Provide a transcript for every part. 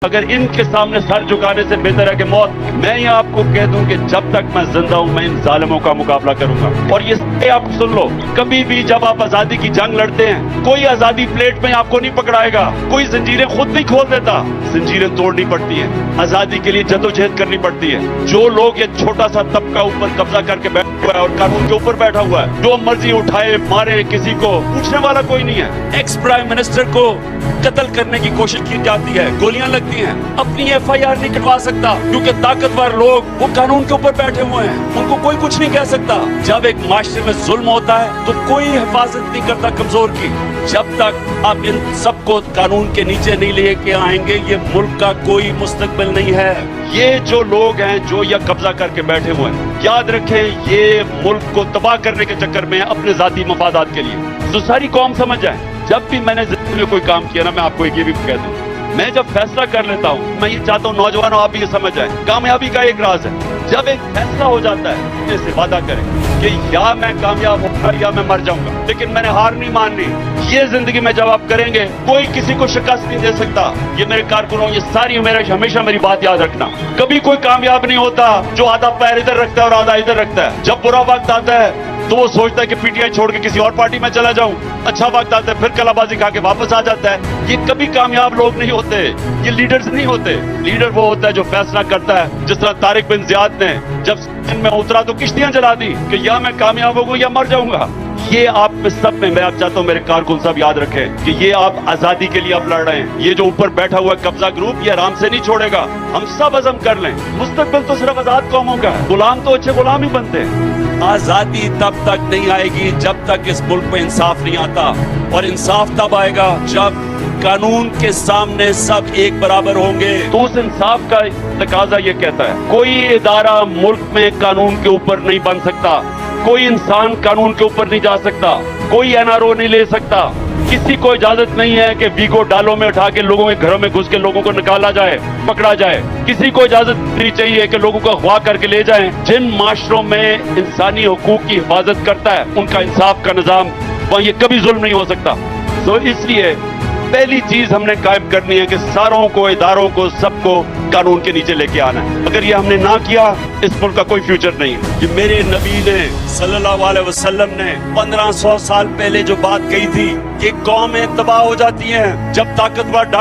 اگر ان کے سامنے سر جھکانے سے بہتر ہے کہ موت. میں یہ آپ کو کہہ دوں کہ جب تک میں زندہ ہوں میں ان ظالموں کا مقابلہ کروں گا. اور یہ آپ سن لو, کبھی بھی جب آپ آزادی کی جنگ لڑتے ہیں کوئی آزادی پلیٹ میں آپ کو نہیں پکڑائے گا, کوئی زنجیریں خود نہیں کھول دیتا, زنجیریں توڑنی پڑتی ہیں, آزادی کے لیے جدوجہد کرنی پڑتی ہے. جو لوگ یہ چھوٹا سا طبقہ اوپر قبضہ کر کے بیٹھا ہوا ہے اور قانون کے اوپر بیٹھا ہوا ہے, جو مرضی اٹھائے مارے, کسی کو پوچھنے والا کوئی نہیں ہے. ایکس پرائم منسٹر کو قتل کرنے کی کوشش کی جاتی ہے, گولیاں لگتی ہیں, اپنی ایف آئی آر نہیں کٹوا سکتا کیونکہ طاقتور لوگ وہ قانون کے اوپر بیٹھے ہوئے ہیں, ان کو کوئی کچھ نہیں کہہ سکتا. جب ایک معاشرے میں ظلم ہوتا ہے تو کوئی حفاظت نہیں کرتا کمزور کی. جب تک آپ ان سب کو قانون کے نیچے نہیں لے کے آئیں گے یہ ملک کا کوئی مستقبل نہیں ہے. یہ جو لوگ ہیں جو یہ قبضہ کر کے بیٹھے ہوئے ہیں, یاد رکھیں یہ ملک کو تباہ کرنے کے چکر میں اپنے ذاتی مفادات کے لیے. تو ساری قوم سمجھ جائے, جب بھی میں نے زندگی میں کوئی کام کیا نا, میں آپ کو یہ بھی کہہ دوں, میں جب فیصلہ کر لیتا ہوں, میں یہ چاہتا ہوں نوجوانوں آپ بھی یہ سمجھ جائیں, کامیابی کا ایک راز ہے, جب ایک فیصلہ ہو جاتا ہے اس سے وعدہ کریں کہ یا میں کامیاب ہوں گا یا میں مر جاؤں گا, لیکن میں نے ہار نہیں ماننی. یہ زندگی میں جب آپ کریں گے کوئی کسی کو شکست نہیں دے سکتا. یہ میرے کارکنوں, یہ ساری ہمیشہ میری بات یاد رکھنا, کبھی کوئی کامیاب نہیں ہوتا جو آدھا پیر ادھر رکھتا ہے اور آدھا ادھر رکھتا ہے. جب برا وقت آتا ہے تو وہ سوچتا ہے کہ پی ٹی آئی چھوڑ کے کسی اور پارٹی میں چلا جاؤں, اچھا وقت آتا ہے پھر کلا بازی کھا کے واپس آ جاتا ہے. یہ کبھی کامیاب لوگ نہیں ہوتے, یہ لیڈرز نہیں ہوتے. لیڈر وہ ہوتا ہے جو فیصلہ کرتا ہے, جس طرح طارق بن زیاد نے جب سندھ میں اترا تو کشتیاں جلا دی کہ یا میں کامیاب ہوں گا یا مر جاؤں گا. یہ آپ میں سب میں آپ چاہتا ہوں میرے کارکن صاحب یاد رکھیں کہ یہ آپ آزادی کے لیے آپ لڑ رہے ہیں. یہ جو اوپر بیٹھا ہوا ہے قبضہ گروپ, یہ آرام سے نہیں چھوڑے گا. ہم سب عزم کر لیں, مستقبل تو صرف آزاد قوموں کا ہے, غلام تو اچھے غلام ہی بنتے ہیں. آزادی تب تک نہیں آئے گی جب تک اس ملک میں انصاف نہیں آتا, اور انصاف تب آئے گا جب قانون کے سامنے سب ایک برابر ہوں گے. تو اس انصاف کا تقاضا یہ کہتا ہے کوئی ادارہ ملک میں قانون کے اوپر نہیں بن سکتا, کوئی انسان قانون کے اوپر نہیں جا سکتا, کوئی این آر او نہیں لے سکتا. کسی کو اجازت نہیں ہے کہ ویگو ڈالوں میں اٹھا کے لوگوں کے گھروں میں گھس کے لوگوں کو نکالا جائے, پکڑا جائے. کسی کو اجازت نہیں چاہیے کہ لوگوں کو اغوا کر کے لے جائیں. جن معاشروں میں انسانی حقوق کی حفاظت کرتا ہے ان کا انصاف کا نظام, وہاں یہ کبھی ظلم نہیں ہو سکتا. تو اس لیے پہلی چیز ہم نے قائم کرنی ہے کہ ساروں کو, اداروں کو, سب کو قانون کے نیچے لے کے آنا ہے. اگر یہ ہم نے نہ کیا اس ملک کا کوئی فیوچر نہیں ہے. کہ میرے نبی نے صلی اللہ علیہ وسلم نے 1500 سال پہلے جو بات کہی تھی کہ قومیں تباہ ہو جاتی ہیں جب طاقتور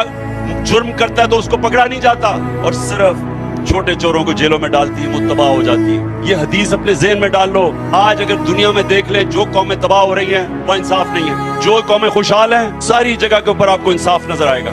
جرم کرتا ہے تو اس کو پکڑا نہیں جاتا, اور صرف چھوٹے چوروں کو جیلوں میں ڈالتی ہے, وہ تباہ ہو جاتی ہے. یہ حدیث اپنے ذہن میں ڈال لو. آج اگر دنیا میں دیکھ لے جو قومیں تباہ ہو رہی ہیں وہ انصاف نہیں ہے, جو قومیں خوشحال ہیں ساری جگہ کے اوپر آپ کو انصاف نظر آئے گا.